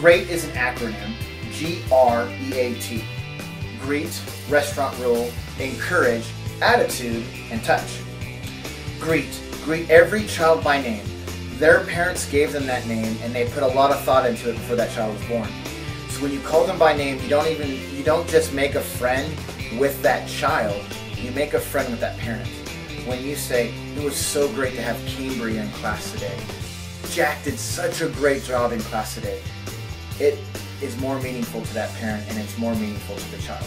GREAT is an acronym. G-R-E-A-T. Greet, restaurant rule, encourage, attitude, and touch. Greet. Greet every child by name. Their parents gave them that name, and they put a lot of thought into it before that child was born. So when you call them by name, you don't just make a friend with that child, you make a friend with that parent. When you say, it was so great to have Cambria in class today. Jack did such a great job in class today. It is more meaningful to that parent, and it's more meaningful to the child.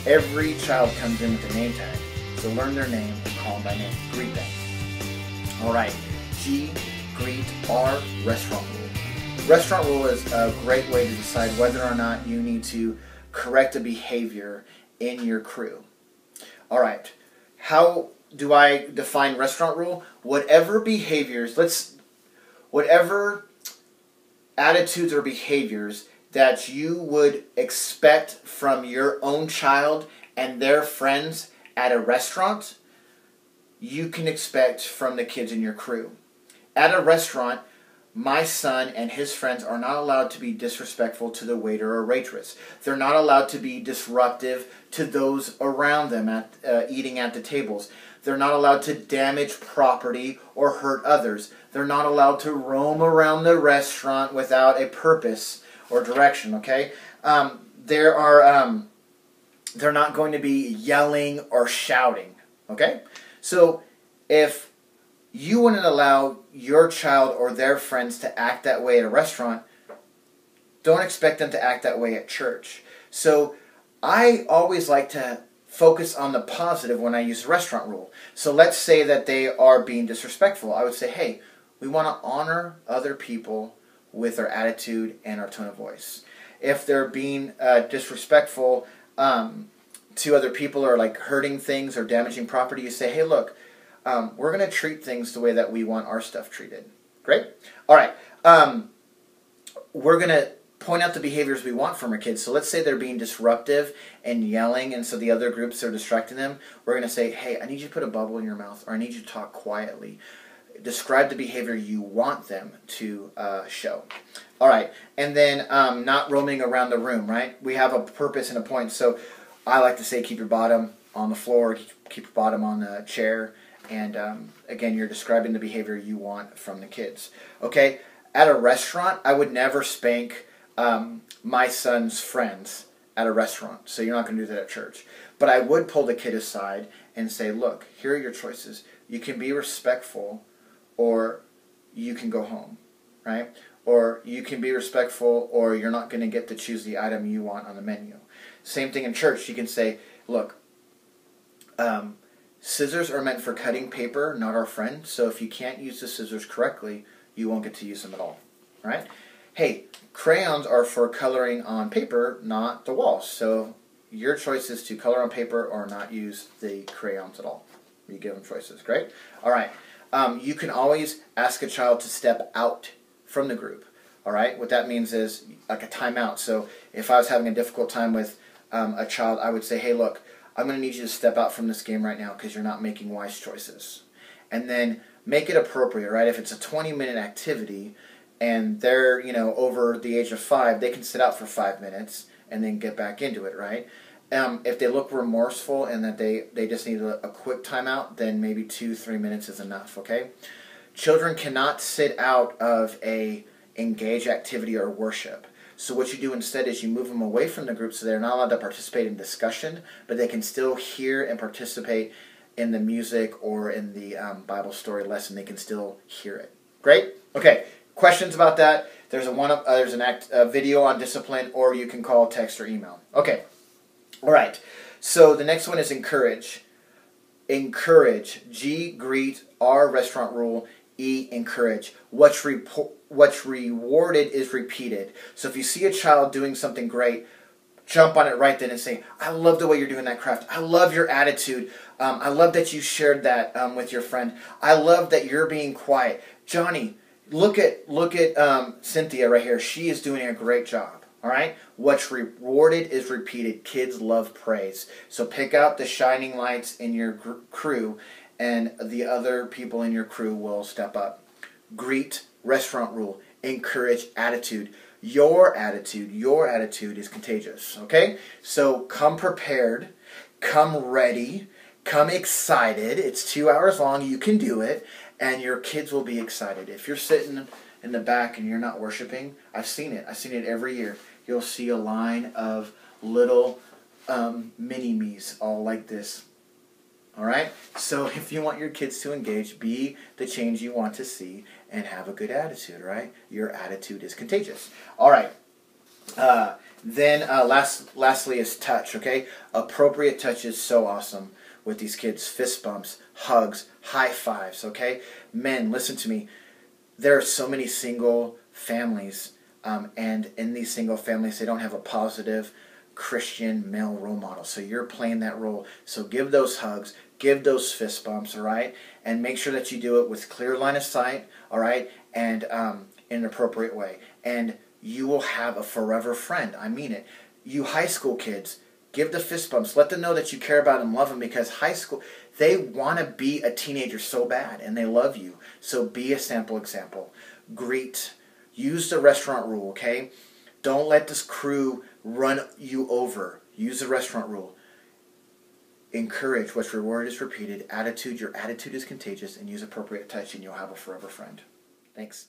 Every child comes in with a name tag, so learn their name and call them by name. Greet them. Alright, G, greet, R, restaurant rule. Restaurant rule is a great way to decide whether or not you need to correct a behavior in your crew. Alright, how do I define restaurant rule? Whatever behaviors, whatever attitudes or behaviors that you would expect from your own child and their friends at a restaurant, you can expect from the kids in your crew. At a restaurant, my son and his friends are not allowed to be disrespectful to the waiter or waitress. They're not allowed to be disruptive to those around them eating at the tables. They're not allowed to damage property or hurt others. They're not allowed to roam around the restaurant without a purpose or direction, okay? They're not going to be yelling or shouting, okay? So if you wouldn't allow your child or their friends to act that way at a restaurant, don't expect them to act that way at church. So I always like to focus on the positive when I use the restaurant rule. So let's say that they are being disrespectful. I would say, hey, we want to honor other people with our attitude and our tone of voice. If they're being disrespectful to other people or like hurting things or damaging property, you say, hey, look, we're going to treat things the way that we want our stuff treated. Great? All right. We're going to point out the behaviors we want from our kids. So let's say they're being disruptive and yelling, and so the other groups are distracting them. We're going to say, hey, I need you to put a bubble in your mouth, or I need you to talk quietly. Describe the behavior you want them to show. All right. And then not roaming around the room, right? We have a purpose and a point. So I like to say keep your bottom on the floor, keep your bottom on the chair, and again, you're describing the behavior you want from the kids. Okay? At a restaurant, I would never spank my son's friends at a restaurant, so you're not going to do that at church. But I would pull the kid aside and say, look, here are your choices. You can be respectful, or you can go home, right? Or you can be respectful, or you're not going to get to choose the item you want on the menu. Same thing in church. You can say, look, scissors are meant for cutting paper, not our friend. So if you can't use the scissors correctly, you won't get to use them at all, right? Hey, crayons are for coloring on paper, not the walls. So your choice is to color on paper or not use the crayons at all. You give them choices. Great? All right. You can always ask a child to step out from the group. All right? What that means is like a timeout. So if I was having a difficult time with a child, I would say, hey, look, I'm going to need you to step out from this game right now because you're not making wise choices. And then make it appropriate, right? If it's a 20-minute activity and they're, over the age of 5, they can sit out for 5 minutes and then get back into it, right? If they look remorseful and that they just need a quick timeout, then maybe 2-3 minutes is enough, okay? Children cannot sit out of a engaged activity or worship. So what you do instead is you move them away from the group so they're not allowed to participate in discussion, but they can still hear and participate in the music or in the Bible story lesson. They can still hear it. Great? Okay. Questions about that? There's a video on discipline, or you can call, text, or email. Okay. All right. So the next one is encourage. Encourage. G, greet. R, restaurant rule. E, encourage. What's rewarded is repeated. So if you see a child doing something great, jump on it right then and say, I love the way you're doing that craft. I love your attitude. I love that you shared that with your friend. I love that you're being quiet. Johnny, look at Cynthia right here. She is doing a great job. All right? What's rewarded is repeated. Kids love praise. So pick out the shining lights in your crew, and the other people in your crew will step up. Greet, restaurant rule. Encourage, attitude. your attitude is contagious, okay? So come prepared, come ready, come excited. It's 2 hours long. You can do it, and your kids will be excited. If you're sitting in the back and you're not worshiping, I've seen it. I've seen it every year. You'll see a line of little mini-me's all like this. All right? So if you want your kids to engage, be the change you want to see, and have a good attitude, right? Your attitude is contagious. All right. Lastly is touch, okay? Appropriate touch is so awesome with these kids. Fist bumps, hugs, high fives, okay? Men, listen to me. There are so many single families, and in these single families, they don't have a positive Christian male role model. So you're playing that role. So give those hugs, give those fist bumps, all right? And make sure that you do it with clear line of sight, all right? And in an appropriate way. And you will have a forever friend. I mean it. You high school kids, give the fist bumps. Let them know that you care about them, love them, because high school, they want to be a teenager so bad, and they love you. So be a sample example. Greet. Use the restaurant rule, okay? Don't let this crew run you over. Use the restaurant rule. Encourage. What's rewarded is repeated. Attitude. Your attitude is contagious, and use appropriate touch, and you'll have a forever friend. Thanks.